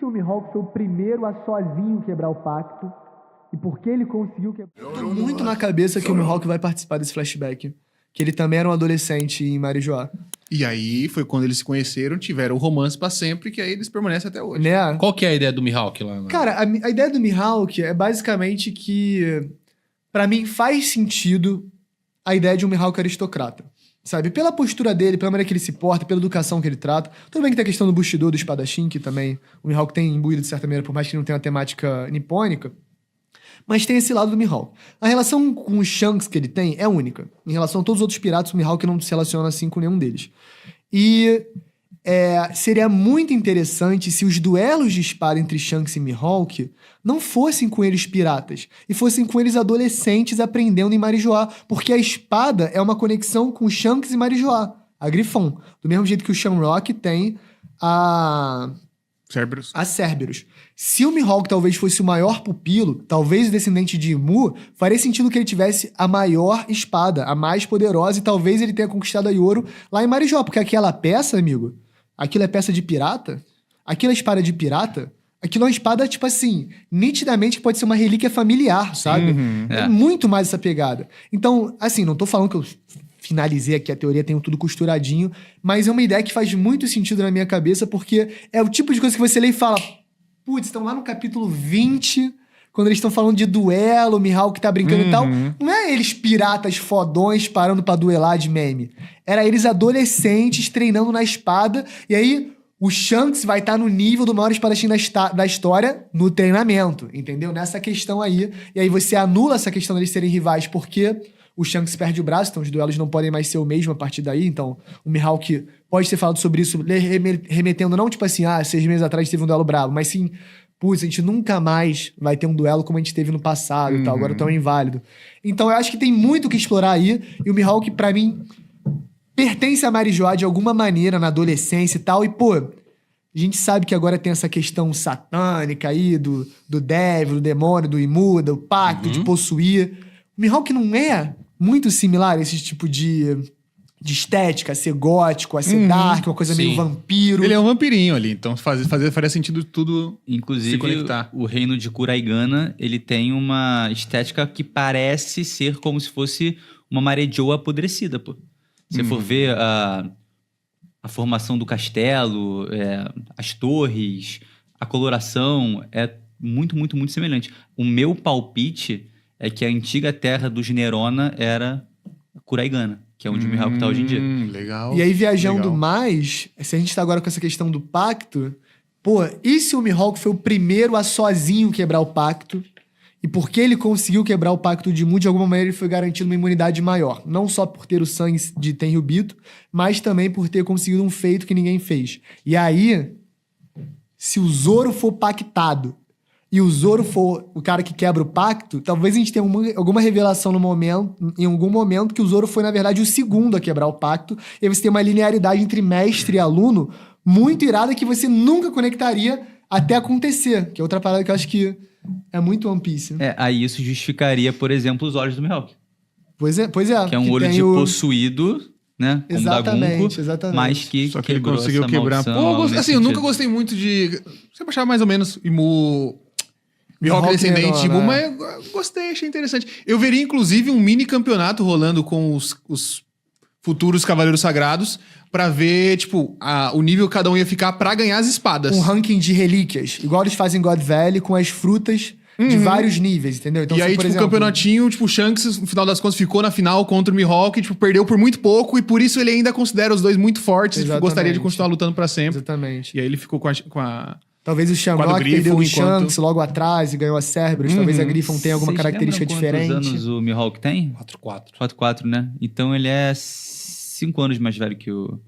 se o Mihawk foi o primeiro a sozinho quebrar o pacto? E por que ele conseguiu quebrar? Eu tô muito na cabeça que o Mihawk vai participar desse flashback. Que ele também era um adolescente em Marijoá. E aí foi quando eles se conheceram, tiveram o romance pra sempre, que aí eles permanecem até hoje. Né? Qual que é a ideia do Mihawk lá? Cara, a ideia do Mihawk é basicamente que, pra mim, faz sentido a ideia de um Mihawk aristocrata. Sabe? Pela postura dele, pela maneira que ele se porta, pela educação que ele trata. Tudo bem que tem a questão do Bushido, do espadachim, que também o Mihawk tem imbuído de certa maneira, por mais que não tenha uma temática nipônica. Mas tem esse lado do Mihawk. A relação com os Shanks que ele tem é única. Em relação a todos os outros piratas, o Mihawk não se relaciona assim com nenhum deles. E seria muito interessante se os duelos de espada entre Shanks e Mihawk não fossem com eles piratas, e fossem com eles adolescentes aprendendo em Marijoá, porque a espada é uma conexão com Shanks e Marijoá, a Griffon. Do mesmo jeito que o Shamrock tem a Cerberus. Se o Mihawk talvez fosse o maior pupilo, talvez o descendente de Imu, faria sentido que ele tivesse a maior espada, a mais poderosa, e talvez ele tenha conquistado a Yoro lá em Marijoá, porque aquela peça, amigo, aquilo é peça de pirata? Aquilo é espada de pirata? Aquilo é uma espada, tipo assim, nitidamente que pode ser uma relíquia familiar, sabe? É muito mais essa pegada. Então, assim, não tô falando que eu finalizei aqui a teoria, tenho tudo costuradinho, mas é uma ideia que faz muito sentido na minha cabeça, porque é o tipo de coisa que você lê e fala, putz, estão lá no capítulo 20, quando eles estão falando de duelo, o Mihawk tá brincando e tal. Não é eles piratas fodões parando pra duelar de meme. Era eles adolescentes treinando na espada, e aí o Shanks vai estar no nível do maior espadachim da história no treinamento, entendeu? Nessa questão aí. E aí você anula essa questão deles serem rivais, porque o Shanks perde o braço, então os duelos não podem mais ser o mesmo a partir daí. Então, o Mihawk pode ter falado sobre isso, remetendo não tipo assim, 6 meses atrás teve um duelo brabo, mas sim, putz, a gente nunca mais vai ter um duelo como a gente teve no passado e tal, agora tão inválido. Então, eu acho que tem muito o que explorar aí, e o Mihawk, pra mim, pertence a Marijoá de alguma maneira na adolescência e tal, e pô, a gente sabe que agora tem essa questão satânica aí, do Devil, do demônio, do Imu, do pacto, de possuir. O Mihawk não é muito similar a esse tipo de estética, a ser gótico, a ser dark, uma coisa meio vampiro. Ele é um vampirinho ali, então faria sentido tudo. Inclusive, se conectar. O reino de Kuraigana, ele tem uma estética que parece ser como se fosse uma Marejoa apodrecida, pô. Se você for ver a formação do castelo, as torres, a coloração, é muito, muito, muito semelhante. O meu palpite é que a antiga terra dos Nerona era Kuraigana, que é onde o Mihawk tá hoje em dia. Legal. E aí, viajando mais, se a gente tá agora com essa questão do pacto, pô, e se o Mihawk foi o primeiro a sozinho quebrar o pacto? E porque ele conseguiu quebrar o pacto de Mu, de alguma maneira ele foi garantido uma imunidade maior. Não só por ter o sangue de Tenryubito, mas também por ter conseguido um feito que ninguém fez. E aí, se o Zoro for pactado e o Zoro for o cara que quebra o pacto, talvez a gente tenha alguma revelação em algum momento que o Zoro foi, na verdade, o segundo a quebrar o pacto. E aí você tem uma linearidade entre mestre e aluno muito irada que você nunca conectaria até acontecer. Que é outra parada que eu acho que é muito One Piece. Aí isso justificaria, por exemplo, os olhos do Mihawk. Pois é. Que é um olho de possuído, né? Como Exatamente. mas que Só que ele quebrou conseguiu essa quebrar. maldição, Pô, assim, eu nunca gostei muito de... Você achava mais ou menos Mihawk descendente de Imu, mas eu gostei, achei interessante. Eu veria, inclusive, um mini campeonato rolando com os futuros Cavaleiros Sagrados pra ver, tipo, o nível que cada um ia ficar pra ganhar as espadas. Um ranking de relíquias, igual eles fazem em God Valley, com as frutas de vários níveis, entendeu? Então, e aí, por tipo, exemplo, o campeonatinho, tipo, o Shanks, no final das contas, ficou na final contra o Mihawk, tipo, perdeu por muito pouco, e por isso ele ainda considera os dois muito fortes, e tipo, gostaria de continuar lutando pra sempre. Exatamente. E aí ele ficou com a Talvez o Shamrock perdeu o Shanks logo atrás e ganhou a Cerberus. Talvez a Griffon tenha alguma característica diferente. Quantos anos o Mihawk tem? 4-4. 4-4, né? Então ele é 5 anos mais velho que o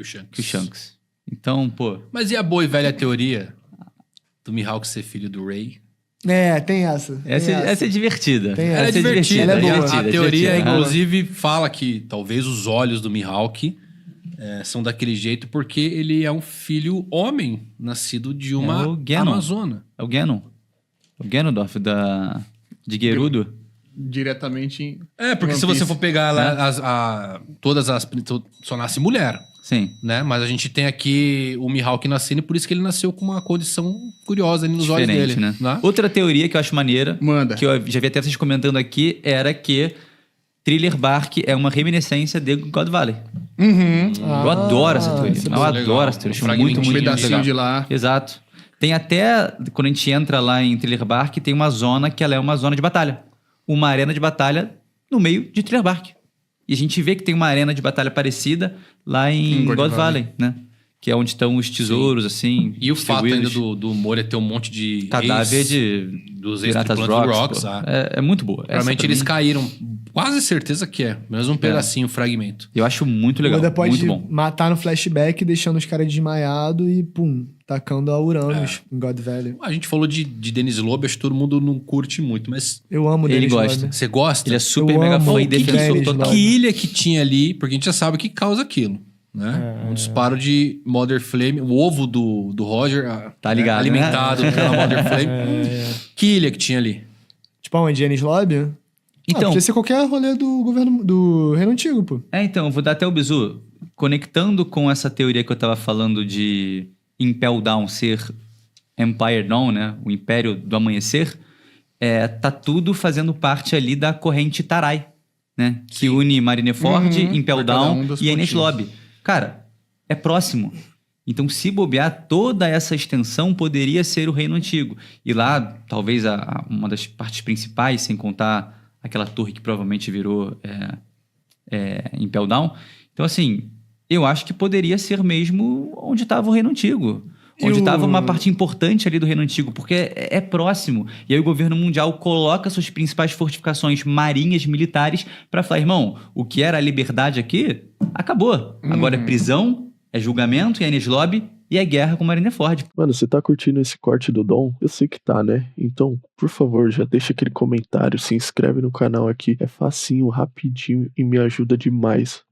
Shanks. Então, pô... Mas e a boa e velha teoria do Mihawk ser filho do Ray? Tem essa. Essa é divertida. Ela é divertida. Ela é boa. A teoria, inclusive, fala que talvez os olhos do Mihawk são daquele jeito porque ele é um filho homem nascido de uma amazona. É o Ganon. O Ganondorf de Gerudo. diretamente em porque One se você Piece. for pegar lá, todas as... Só nasce mulher. Sim. né? Mas a gente tem aqui o Mihawk nascendo e por isso que ele nasceu com uma condição curiosa ali nos olhos Diferente, dele, né? Outra teoria que eu acho maneira, Manda. que eu já vi até vocês comentando aqui, era que Thriller Bark é uma reminiscência de God Valley. Eu adoro essa teoria. isso é Eu adoro essa teoria. Acho muito, Um muito pedacinho legal. de lá. Exato. Tem até, quando a gente entra lá em Thriller Bark, tem uma zona que ela é uma zona de batalha. Uma arena de batalha no meio de Thriller Bark. E a gente vê que tem uma arena de batalha parecida lá em God Valley, né? Que é onde estão os tesouros, assim. E o fato ainda distribuídos. do Moria ter um monte de Cadáver dos Piratas ex-tripulantes do Rocks. Rocks. Pô. É muito boa. Essa, Provavelmente pra eles mim, caíram. Quase certeza que é. Menos um pedacinho, um fragmento. eu acho muito O legal. Oda pode Muito bom. matar no flashback, deixando os caras desmaiados e, pum, tacando a Uranus em God Valley. A gente falou de Dennis Lobby, acho que todo mundo não curte muito, mas Eu amo Ele Dennis gosta. Lobby. você gosta? Ele é super Eu mega amo fã e o defensor Dennis total. Lobby. Que ilha que tinha ali, porque a gente já sabe o que causa aquilo, né? Um disparo de Mother Flame, o ovo do Roger, Tá ligado, né? alimentado pela Mother Flame. Que ilha que tinha ali? Tipo, onde? Dennis Lobby? Então, podia ser qualquer rolê do governo do Reino Antigo, pô. então, eu vou dar até o bizu. Conectando com essa teoria que eu tava falando de Impel Down ser Empire Dawn, né? O Império do Amanhecer, tá tudo fazendo parte ali da corrente Tarai, né? Que une Marineford, Impel Pra cada Down um dos e Enies pontinhos. Lobby. Cara, é próximo. Então, se bobear, toda essa extensão poderia ser o Reino Antigo. E lá, talvez uma das partes principais, sem contar aquela torre que provavelmente virou Impel Down. Então, assim, eu acho que poderia ser mesmo onde estava o Reino Antigo. Onde estava uma parte importante ali do Reino Antigo, porque é próximo. E aí o governo mundial coloca suas principais fortificações marinhas, militares, para falar, irmão, o que era a liberdade aqui, acabou. Agora é prisão, é julgamento, é Enies Lobby e é guerra com Marineford. Mano, você tá curtindo esse corte do Dom? Eu sei que tá, né? Então, por favor, já deixa aquele comentário, se inscreve no canal aqui. É facinho, rapidinho e me ajuda demais.